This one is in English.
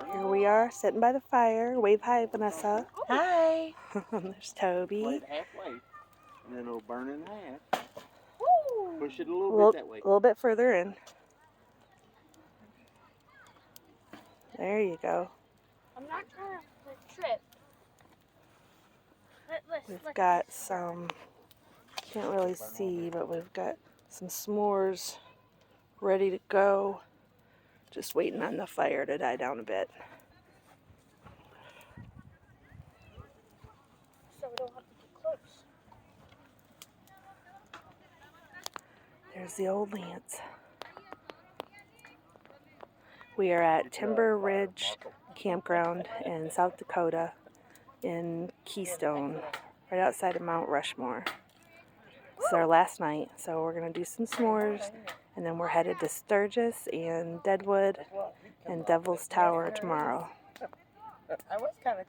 Here we are, sitting by the fire. Wave hi, Vanessa. Hi. There's Toby. Light halfway, and then it'll burn in half. Woo. Push it a little bit that way. A little bit further in. There you go. I'm not trying to trip. We've got some, can't really see, but we've got some s'mores ready to go. Just waiting on the fire to die down a bit. So we don't have to get close. There's the old Lance. We are at Timber Ridge Campground in South Dakota in Keystone, right outside of Mt Rushmore. This is our last night, so we're going to do some s'mores, and then we're headed to Sturgis and Deadwood and Devil's Tower tomorrow. I was kind of